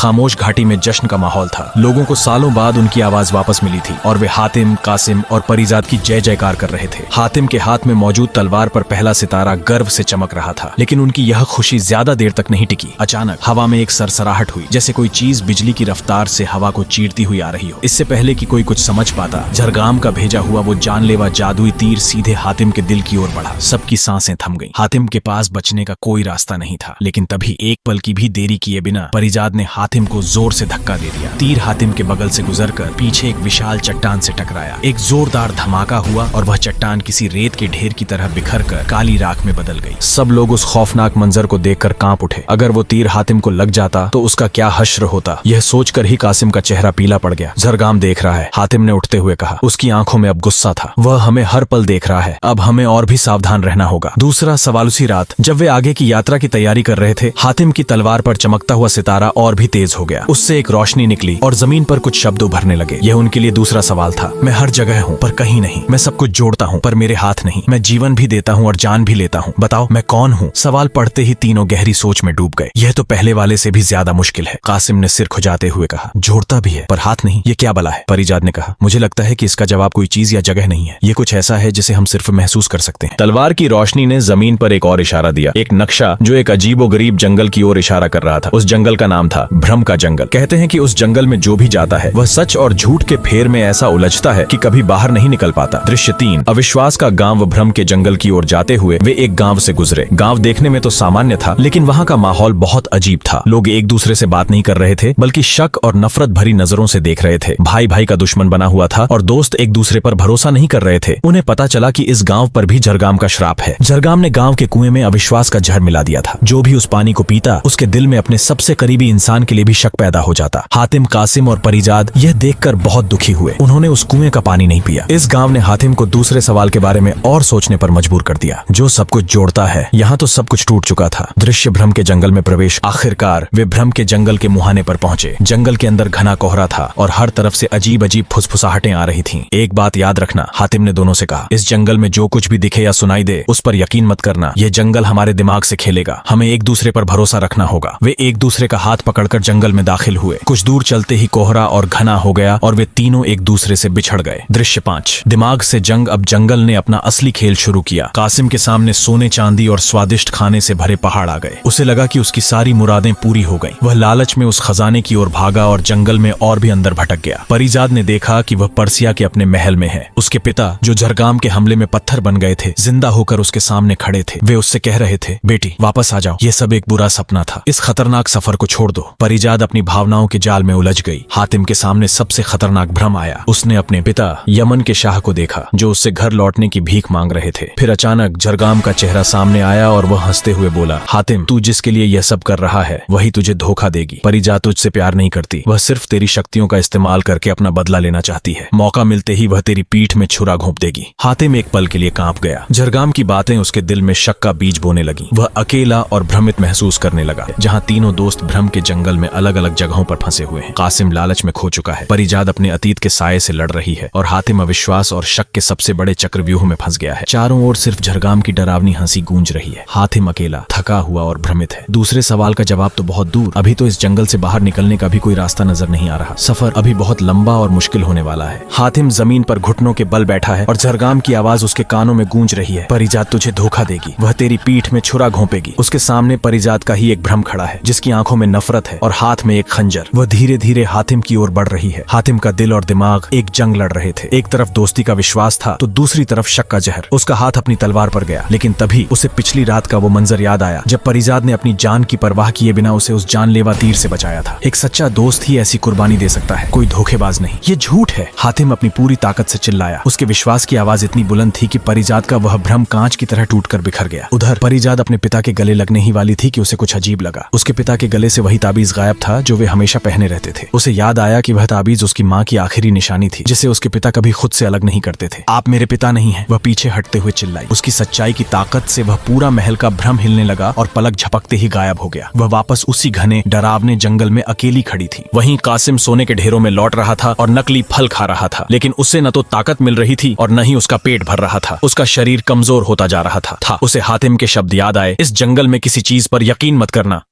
खामोश घाटी में जश्न का माहौल था। लोगों को सालों बाद उनकी आवाज वापस मिली थी और वे हातिम, कासिम और परिजाद की जय जयकार कर रहे थे। हातिम के हाथ में मौजूद तलवार पर पहला सितारा गर्व से चमक रहा था, लेकिन उनकी यह खुशी ज्यादा देर तक नहीं टिकी। अचानक हवा में एक सरसराहट हुई, जैसे कोई चीज बिजली की रफ्तार से हवा को चीरती हुई आ रही हो। इससे पहले कि कोई कुछ समझ पाता, झरगाम का भेजा हुआ वो जानलेवा जादुई तीर सीधे हातिम के दिल की ओर बढ़ा। सबकी सांसें थम गईं। हातिम के पास बचने का कोई रास्ता नहीं था, लेकिन तभी एक पल की भी देरी किए बिना परिजाद ने हातिम को जोर से धक्का दे दिया। तीर हातिम के बगल से गुजरकर पीछे एक विशाल चट्टान से टकराया। एक जोरदार धमाका हुआ और वह चट्टान किसी रेत के ढेर की तरह बिखर कर काली राख में बदल गई। सब लोग उस खौफनाक मंजर को देखकर कांप उठे। अगर वो तीर हातिम को लग जाता तो उसका क्या हश्र होता, यह सोचकर ही कासिम का चेहरा पीला पड़ गया। झरगाम देख रहा है, हातिम ने उठते हुए कहा। उसकी आंखों में अब गुस्सा था। वह हमें हर पल देख रहा है, अब हमें और भी सावधान रहना होगा। दूसरा सवाल, उसी रात जब वे आगे की यात्रा की तैयारी कर रहे थे, हातिम की तलवार पर चमकता हुआ सितारा और भी तेज हो गया। उससे एक रोशनी निकली और जमीन पर कुछ शब्द उभरने लगे। यह उनके लिए दूसरा सवाल था। मैं हर जगह हूँ पर कहीं नहीं। मैं सब कुछ जोड़ता हूँ पर मेरे हाथ नहीं। मैं जीवन भी देता हूँ और जान भी लेता हूँ। बताओ मैं कौन हूँ? सवाल पढ़ते ही तीनों गहरी सोच में डूब गए। यह तो पहले वाले से भी ज्यादा मुश्किल है, कासिम ने सिर खुजाते हुए कहा। जोड़ता भी है पर हाथ नहीं, ये क्या बला है? परिजाद ने कहा। मुझे लगता है कि इसका जवाब कोई चीज या जगह नहीं है। ये कुछ ऐसा है जिसे हम सिर्फ महसूस कर सकते हैं। तलवार की रोशनी ने जमीन पर एक और इशारा दिया, एक नक्शा जो एक अजीबोगरीब जंगल की ओर इशारा कर रहा था। उस जंगल का नाम था भ्रम का जंगल। कहते हैं कि उस जंगल में जो भी जाता है वह सच और झूठ के फेर में ऐसा उलझता है कि कभी बाहर नहीं निकल पाता। दृश्य 3, अविश्वास का गांव भ्रम के जंगल की ओर जाते हुए वे एक गांव से गुजरे। गांव देखने में तो सामान्य था, लेकिन वहां का माहौल बहुत अजीब था। लोग एक दूसरे से बात नहीं कर रहे थे, बल्कि शक और नफरत भरी नजरों से देख रहे थे। भाई भाई का दुश्मन बना हुआ था और दोस्त एक दूसरे पर भरोसा नहीं कर रहे थे। उन्हें पता चला कि इस गांव पर भी झरगाम का श्राप है। झरगाम ने गांव के कुएं में अविश्वास का जहर मिला दिया था। जो भी उस पानी को पीता, उसके दिल में अपने सबसे करीबी इंसान के लिए भी शक पैदा हो जाता। हातिम, कासिम और परिजाद यह देखकर बहुत दुखी हुए। उन्होंने उस कुएं का पानी नहीं पिया। इस गांव ने हातिम को दूसरे सवाल के बारे में और सोचने पर मजबूर कर दिया। जो सब कुछ जोड़ता है, यहाँ तो सब कुछ टूट चुका था। दृश्य भ्रम के जंगल में प्रवेश। आखिरकार वे भ्रम के जंगल के मुहाने पर पहुंचे। जंगल के अंदर घना कोहरा था और हर तरफ से अजीब अजीब फुसफुसाहटें आ रही थीं। एक बात याद रखना, हातिम ने दोनों से कहा। इस जंगल में जो कुछ भी दिखे या सुनाई दे, उस पर यकीन मत करना। ये जंगल हमारे दिमाग से खेलेगा। हमें एक दूसरे पर भरोसा रखना होगा। वे एक दूसरे का हाथ पकड़कर जंगल में दाखिल हुए। कुछ दूर चलते ही कोहरा और घना हो गया और वे तीनों एक दूसरे से बिछड़ गए। दृश्य 5, दिमाग से जंग। अब जंगल ने अपना असली खेल शुरू किया। कासिम के सामने सोने, चांदी और स्वादिष्ट खाने से भरे पहाड़ आ गए। उसे लगा कि उसकी सारी मुरादें पूरी हो गईं। वह लालच में उस खजाने की ओर भागा और जंगल में और भी अंदर भटक गया। परिजाद ने देखा कि वह पर्सिया के अपने महल में है। उसके पिता, जो झरगाम के हमले में पत्थर बन गए थे, जिंदा होकर उसके सामने खड़े थे। वे उससे कह रहे थे, बेटी वापस आ जाओ, ये सब एक बुरा सपना था। इस खतरनाक सफर को छोड़ दो। परिजाद अपनी भावनाओं के जाल में उलझ गई। हातिम के सामने सबसे खतरनाक भ्रम आया। उसने अपने पिता यमन के शाह को देखा, जो उससे घर लौटने की भीख मांग रहे थे। फिर अचानक झरगाम का चेहरा सामने आया और वह हंसते हुए बोला, हातिम, तू जिसके लिए यह सब कर रहा है वही तुझे धोखा देगी। परिजाद तुझसे प्यार नहीं करती। वह सिर्फ तेरी शक्तियों का इस्तेमाल करके अपना बदला लेना चाहती है। मौका मिलते ही वह तेरी पीठ में छुरा घोंप देगी। हातिम एक पल के लिए कांप गया। झरगाम की बातें उसके दिल में शक का बीज बोने लगी। वह अकेला और भ्रमित महसूस करने लगा। जहाँ तीनों दोस्त भ्रम के जंगल में अलग अलग जगहों पर फंसे हुए हैं। कासिम लालच में खो चुका है। परिजाद अपने अतीत के साये से लड़ रही है और हातिम अविश्वास और शक के सबसे बड़े चक्रव्यूह में फंस गया है। चारों ओर सिर्फ झरगाम की डरावनी हंसी गूंज रही है। हातिम अकेला, थका हुआ और भ्रमित है। दूसरे सवाल का जवाब तो बहुत दूर। अभी तो इस जंगल से बाहर निकलने का भी कोई रास्ता नजर नहीं आ रहा। सफर अभी बहुत लंबा और मुश्किल होने वाला है। हातिम जमीन पर घुटनों के बल बैठा है और झरगाम की आवाज उसके कानों में गूंज रही है। परिजाद तुझे धोखा देगी। वह तेरी पीठ में छुरा घोंपेगी। उसके सामने परिजाद का ही एक भ्रम खड़ा है, जिसकी आंखों में नफरत है और हाथ में एक खंजर। वह धीरे धीरे हातिम की ओर बढ़ रही है। हातिम का दिल और दिमाग एक जंग लड़ रहे थे। एक तरफ दोस्ती का विश्वास था तो दूसरी तरफ शक का जहर। उसका हाथ अपनी तलवार पर गया, लेकिन तभी उसे पिछली रात का वो मंजर याद आया जब परिजाद ने अपनी जान की परवाह किए बिना उसे उस जानलेवा तीर से बचाया था। एक सच्चा दोस्त ही ऐसी कुर्बानी दे सकता है, कोई धोखेबाज नहीं। ये झूठ है। हातिम अपनी पूरी ताकत से चिल्लाया। उसके विश्वास की आवाज इतनी बुलंद थी कि परिजाद का वह भ्रम कांच की तरह टूटकर बिखर गया। उधर परिजाद अपने पिता के गले लगने ही वाली थी कि उसे कुछ अजीब लगा। उसके पिता के गले से वही ताबीज गायब था जो वे हमेशा पहने रहते थे। उसे याद आया कि वह ताबीज उसकी माँ की आखिरी निशानी थी, जिसे उसके पिता कभी खुद से अलग नहीं करते थे। आप मेरे पिता नहीं हैं, वह पीछे हटते हुए चिल्लाई। उसकी सच्चाई की ताकत से वह पूरा महल का भ्रम हिलने लगा और पलक झपकते ही गायब हो गया। वह वापस उसी घने डरावने जंगल में अकेली खड़ी थी। वहीं कासिम सोने के ढेरों में लौट रहा था और नकली फल खा रहा था, लेकिन उसे न तो ताकत मिल रही थी और न ही उसका पेट भर रहा था। उसका शरीर कमजोर होता जा रहा था। उसे हातिम के शब्द याद आए, इस जंगल में किसी चीज पर यकीन मत करना।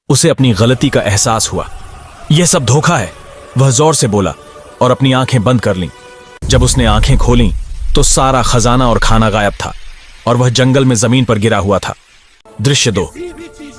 उसे अपनी गलती का एहसास हुआ। यह सब धोखा है, वह जोर से बोला और अपनी आंखें बंद कर लीं। जब उसने आंखें खोलीं तो सारा खजाना और खाना गायब था और वह जंगल में जमीन पर गिरा हुआ था। दृश्य 2।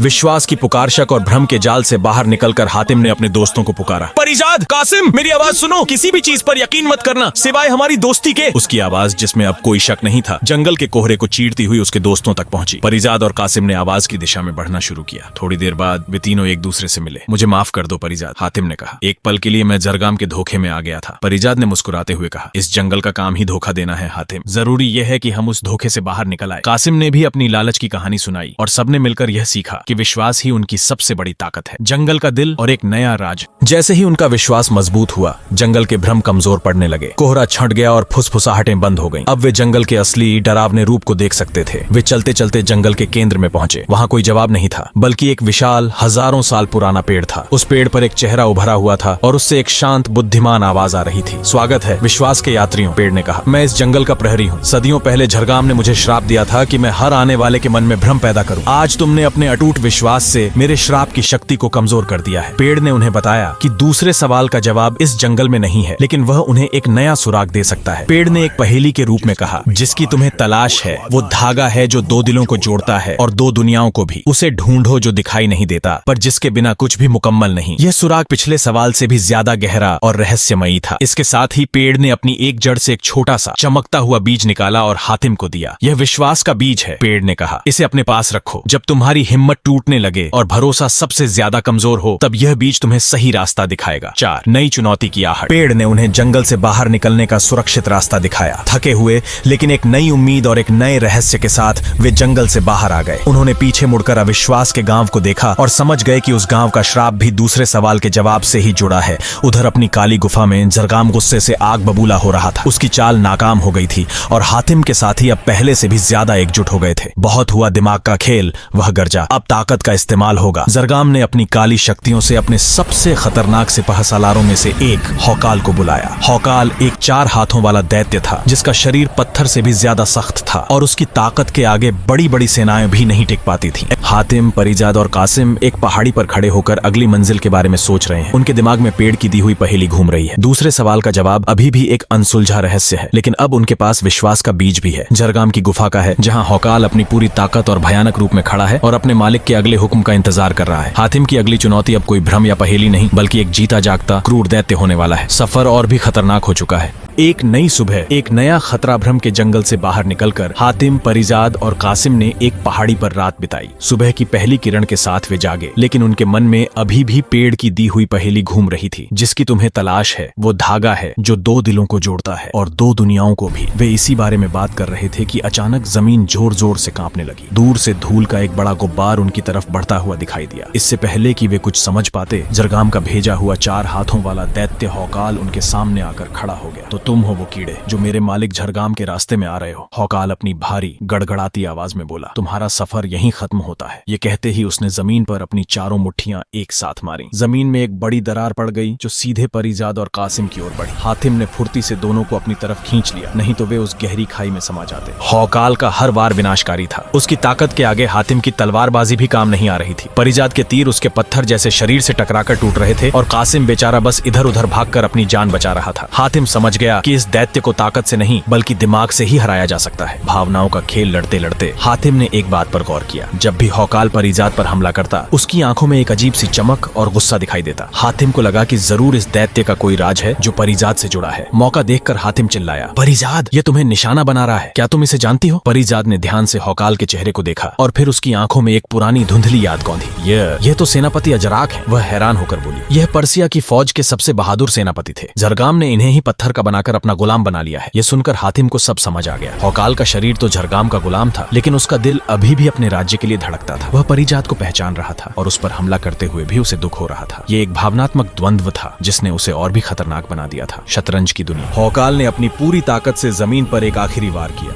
विश्वास की पुकार, शक और भ्रम के जाल से बाहर निकलकर हातिम ने अपने दोस्तों को पुकारा, परिजाद, कासिम, मेरी आवाज सुनो, किसी भी चीज पर यकीन मत करना सिवाय हमारी दोस्ती के। उसकी आवाज, जिसमें अब कोई शक नहीं था, जंगल के कोहरे को चीरती हुई उसके दोस्तों तक पहुंची। परिजाद और कासिम ने आवाज की दिशा में बढ़ना शुरू किया। थोड़ी देर बाद वे तीनों एक दूसरे से मिले। मुझे माफ कर दो परिजाद, हातिम ने कहा। एक पल के लिए मैं जरगाम के धोखे में आ गया था। परिजाद ने मुस्कुराते हुए कहा, इस जंगल का काम ही धोखा देना है हातिम, जरूरी यह है कि हम उस धोखे से बाहर निकल आए। कासिम ने भी अपनी लालच की कहानी सुनाई और सबने मिलकर यह सीखा कि विश्वास ही की सबसे बड़ी ताकत है। जंगल का दिल और एक नया राज। जैसे ही उनका विश्वास मजबूत हुआ, जंगल के भ्रम कमजोर पड़ने लगे। कोहरा छंट गया और फुसफुसाहटें बंद हो गईं। अब वे जंगल के असली डरावने रूप को देख सकते थे। वे चलते चलते जंगल के केंद्र में पहुंचे। वहां कोई जवाब नहीं था, बल्कि एक विशाल, हजारों साल पुराना पेड़ था। उस पेड़ पर एक चेहरा उभरा हुआ था और उससे एक शांत, बुद्धिमान आवाज आ रही थी। स्वागत है विश्वास के यात्रियों, पेड़ ने कहा। मैं इस जंगल का प्रहरी हूँ। सदियों पहले झरगाम ने मुझे श्राप दिया था कि मैं हर आने वाले के मन में भ्रम पैदा करूं। आज तुमने अपने अटूट विश्वास से मेरे श्राप की शक्ति को कमजोर कर दिया है। पेड़ ने उन्हें बताया कि दूसरे सवाल का जवाब इस जंगल में नहीं है, लेकिन वह उन्हें एक नया सुराग दे सकता है। पेड़ ने एक पहेली के रूप में कहा, जिसकी तुम्हें तलाश है वो धागा है जो दो दिलों को जोड़ता है और दो दुनियाओं को भी। उसे ढूंढो जो दिखाई नहीं देता, पर जिसके बिना कुछ भी मुकम्मल नहीं। यह सुराग पिछले सवाल से भी ज्यादा गहरा और रहस्यमयी था। इसके साथ ही पेड़ ने अपनी एक जड़ से एक छोटा सा चमकता हुआ बीज निकाला और हातिम को दिया। यह विश्वास का बीज है, पेड़ ने कहा। इसे अपने पास रखो। जब तुम्हारी हिम्मत टूटने लगे और भरोसा सबसे ज्यादा कमजोर हो, तब यह बीज तुम्हें सही रास्ता दिखाएगा। 4 नई चुनौती की आहट। पेड़ ने उन्हें जंगल से बाहर निकलने का सुरक्षित रास्ता दिखाया। थके हुए लेकिन एक नई उम्मीद और एक नए रहस्य के साथ वे जंगल से बाहर आ गए। उन्होंने पीछे मुड़कर अविश्वास के गांव को देखा और समझ गए कि उस गांव का श्राप भी दूसरे सवाल के जवाब से ही जुड़ा है। उधर अपनी काली गुफा में जरगाम गुस्से से आग बबूला हो रहा था। उसकी चाल नाकाम हो गई थी और हातिम के साथी अब पहले से भी ज्यादा एकजुट हो गए थे। बहुत हुआ दिमाग का खेल, वह गरजा। अब ताकत का इस्तेमाल होगा। जरगाम ने अपनी काली शक्तियों से अपने सबसे खतरनाक सिपहसालारों में से एक हौकाल को बुलाया। हौकाल एक 4 हाथों वाला दैत्य था, जिसका शरीर पत्थर से भी ज्यादा सख्त था और उसकी ताकत के आगे बड़ी बड़ी सेनाएं भी नहीं टिक पाती थीं। हातिम, परिजाद और कासिम एक पहाड़ी पर खड़े होकर अगली मंजिल के बारे में सोच रहे हैं। उनके दिमाग में पेड़ की दी हुई पहेली घूम रही है। दूसरे सवाल का जवाब अभी भी एक अनसुलझा रहस्य है, लेकिन अब उनके पास विश्वास का बीज भी है। जरगाम की गुफा का है, जहाँ हौकाल अपनी पूरी ताकत और भयानक रूप में खड़ा है और अपने मालिक के अगले हुक्म का इंतजार कर रहा है। हातिम की अगली चुनौती अब कोई भ्रम या पहेली नहीं, बल्कि एक जीता जागता क्रूर दैत्य होने वाला है। सफर और भी खतरनाक हो चुका है। एक नई सुबह, एक नया खतरा भ्रम के जंगल से बाहर निकलकर हातिम, परिजाद और कासिम ने एक पहाड़ी पर रात बिताई। सुबह की पहली किरण के साथ वे जागे, लेकिन उनके मन में अभी भी पेड़ की दी हुई पहेली घूम रही थी। जिसकी तुम्हें तलाश है वो धागा है जो दो दिलों को जोड़ता है और दो दुनियाओं को भी। वे इसी बारे में बात कर रहे थे कि अचानक जमीन जोर जोर से कांपने लगी। दूर से धूल का एक बड़ा गुब्बार उनकी तरफ बढ़ता हुआ दिखाई दिया। इससे पहले कि वे कुछ समझ पाते, जरगाम का भेजा हुआ 4 हाथों वाला दैत्य हौकाल उनके सामने आकर खड़ा हो गया। तो तुम हो वो कीड़े जो मेरे मालिक झरगाम के रास्ते में आ रहे हो, हौकाल अपनी भारी गड़गड़ाती आवाज में बोला। तुम्हारा सफर यहीं खत्म होता है। ये कहते ही उसने जमीन पर अपनी चारों मुट्ठियां एक साथ मारी। जमीन में एक बड़ी दरार पड़ गई जो सीधे परिजाद और कासिम की ओर बढ़ी। हातिम ने फुर्ती से दोनों को अपनी तरफ खींच लिया, नहीं तो वे उस गहरी खाई में समा जाते। हौकाल का हर वार विनाशकारी था। उसकी ताकत के आगे हातिम की तलवारबाजी भी काम नहीं आ रही थी। परिजाद के तीर उसके पत्थर जैसे शरीर से टकराकर टूट रहे थे और कासिम बेचारा बस इधर उधर भागकर अपनी जान बचा रहा था। हातिम समझ गया कि इस दैत्य को ताकत से नहीं बल्कि दिमाग से ही हराया जा सकता है। भावनाओं का खेल लड़ते लड़ते हातिम ने एक बात पर गौर किया। जब भी हौकाल परिजाद पर हमला करता, उसकी आंखों में एक अजीब सी चमक और गुस्सा दिखाई देता। हातिम को लगा कि जरूर इस दैत्य का कोई राज है जो परिजाद से जुड़ा है। मौका देखकर हातिम चिल्लाया, परिजाद, ये तुम्हें निशाना बना रहा है, क्या तुम इसे जानती हो? परिजाद ने ध्यान से हौकाल के चेहरे को देखा और फिर उसकी आंखों में एक पुरानी धुंधली याद कौंधी। यह तो सेनापति अजराक है। वह हैरान होकर बोली, यह पर्सिया की फौज के सबसे बहादुर सेनापति थे। जरगाम ने इन्हें ही पत्थर का बनाकर अपना गुलाम बना लिया है। यह सुनकर हातिम को सब समझ आ गया। हौकाल का शरीर तो झरगाम का गुलाम था, लेकिन उसका दिल अभी भी अपने राज्य के लिए धड़कता था। वह परिजाद को पहचान रहा था और उस पर हमला करते हुए भी उसे दुख हो रहा था। ये एक भावनात्मक द्वंद्व था जिसने उसे और भी खतरनाक बना दिया था। शतरंज की दुनिया। हौकाल ने अपनी पूरी ताकत से जमीन पर एक आखिरी वार किया।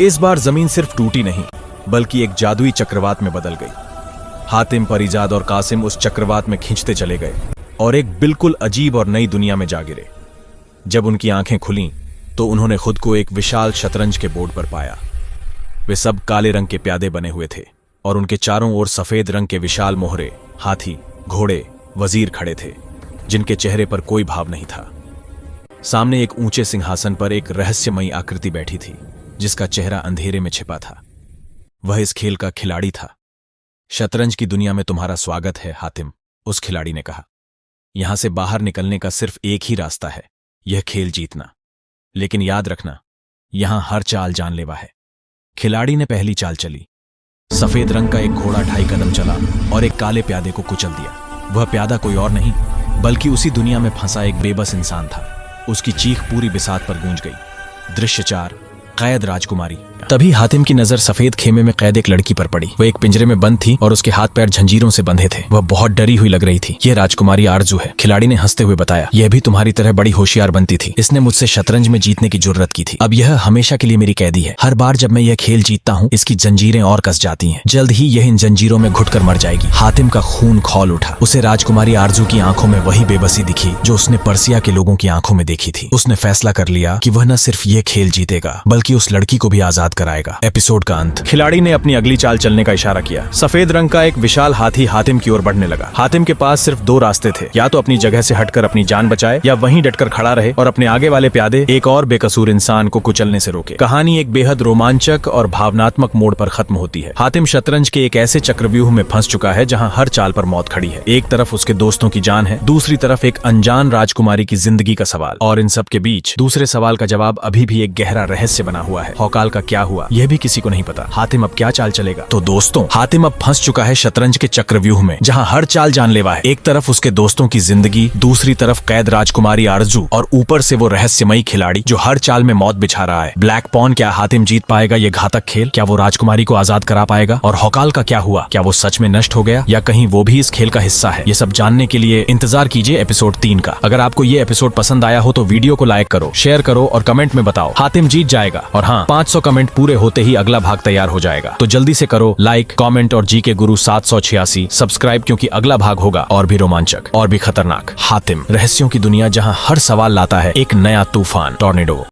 इस बार जमीन सिर्फ टूटी नहीं, बल्कि एक जादुई चक्रवात में बदल गई। हातिम, परिजाद और कासिम उस चक्रवात में खींचते चले गए और एक बिल्कुल अजीब और नई दुनिया में जा गिरे। जब उनकी आंखें खुलीं तो उन्होंने खुद को एक विशाल शतरंज के बोर्ड पर पाया। वे सब काले रंग के प्यादे बने हुए थे और उनके चारों ओर सफेद रंग के विशाल मोहरे, हाथी, घोड़े वजीर खड़े थे जिनके चेहरे पर कोई भाव नहीं था। सामने एक ऊंचे सिंहासन पर एक रहस्यमयी आकृति बैठी थी जिसका चेहरा अंधेरे में छिपा था। वह इस खेल का खिलाड़ी था। शतरंज की दुनिया में तुम्हारा स्वागत है हातिम, उस खिलाड़ी ने कहा। यहां से बाहर निकलने का सिर्फ एक ही रास्ता है, यह खेल जीतना। लेकिन याद रखना, यहां हर चाल जानलेवा है। खिलाड़ी ने पहली चाल चली। सफेद रंग का एक घोड़ा 2.5 कदम चला और एक काले प्यादे को कुचल दिया। वह प्यादा कोई और नहीं बल्कि उसी दुनिया में फंसा एक बेबस इंसान था। उसकी चीख पूरी बिसात पर गूंज गई। दृश्य 4, कैद राजकुमारी। तभी हातिम की नजर सफेद खेमे में कैद एक लड़की पर पड़ी। वह एक पिंजरे में बंद थी और उसके हाथ पैर जंजीरों से बंधे थे। वह बहुत डरी हुई लग रही थी। यह राजकुमारी आरजू है, खिलाड़ी ने हंसते हुए बताया। यह भी तुम्हारी तरह बड़ी होशियार बनती थी। इसने मुझसे शतरंज में जीतने की जुर्रत की थी। अब यह हमेशा के लिए मेरी कैदी है। हर बार जब मैं यह खेल जीतता हूँ इसकी जंजीरें और कस जाती हैं। जल्द ही यह इन जंजीरों में घुटकर मर जाएगी। हातिम का खून खौल उठा। उसे राजकुमारी आरजू की आंखों में वही बेबसी दिखी जो उसने पर्सिया के लोगों की आंखों में देखी थी। उसने फैसला कर लिया कि वह न सिर्फ ये खेल जीतेगा बल्कि उस लड़की को भी आजाद कराएगा। एपिसोड का अंत। खिलाड़ी ने अपनी अगली चाल चलने का इशारा किया। सफेद रंग का एक विशाल हाथी हातिम की ओर बढ़ने लगा। हातिम के पास सिर्फ 2 रास्ते थे, या तो अपनी जगह से हटकर अपनी जान बचाए या वहीं डटकर खड़ा रहे और अपने आगे वाले प्यादे एक और बेकसूर इंसान को कुचलने से रोके। कहानी एक बेहद रोमांचक और भावनात्मक मोड़ पर खत्म होती है। हातिम शतरंज के एक ऐसे चक्रव्यूह में फंस चुका है जहां हर चाल पर मौत खड़ी है। एक तरफ उसके दोस्तों की जान है, दूसरी तरफ एक अनजान राजकुमारी की जिंदगी का सवाल। और इन सब के बीच दूसरे सवाल का जवाब अभी भी एक गहरा रहस्य बना हुआ है। हौकाल का क्या हुआ यह भी किसी को नहीं पता। हातिम अब क्या चाल चलेगा? तो दोस्तों, हातिम अब फंस चुका है शतरंज के चक्रव्यूह में जहां हर चाल जानलेवा है। एक तरफ उसके दोस्तों की जिंदगी, दूसरी तरफ कैद राजकुमारी आरजू और ऊपर से वो रहस्यमयी खिलाड़ी जो हर चाल में मौत बिछा रहा है। ब्लैक पॉन, क्या हातिम जीत पाएगा ये घातक खेल? क्या वो राजकुमारी को आजाद करा पाएगा? और हौकाल का क्या हुआ? क्या वो सच में नष्ट हो गया या कहीं वो भी इस खेल का हिस्सा है? ये सब जानने के लिए इंतजार कीजिए एपिसोड 3 का। अगर आपको ये एपिसोड पसंद आया हो तो वीडियो को लाइक करो, शेयर करो और कमेंट में बताओ हातिम जीत जाएगा। और हाँ, 500 कमेंट पूरे होते ही अगला भाग तैयार हो जाएगा। तो जल्दी से करो लाइक, कमेंट और जी के गुरु 786 सब्सक्राइब, क्योंकि अगला भाग होगा और भी रोमांचक और भी खतरनाक। हातिम, रहस्यों की दुनिया जहां हर सवाल लाता है एक नया तूफान, टॉर्नेडो।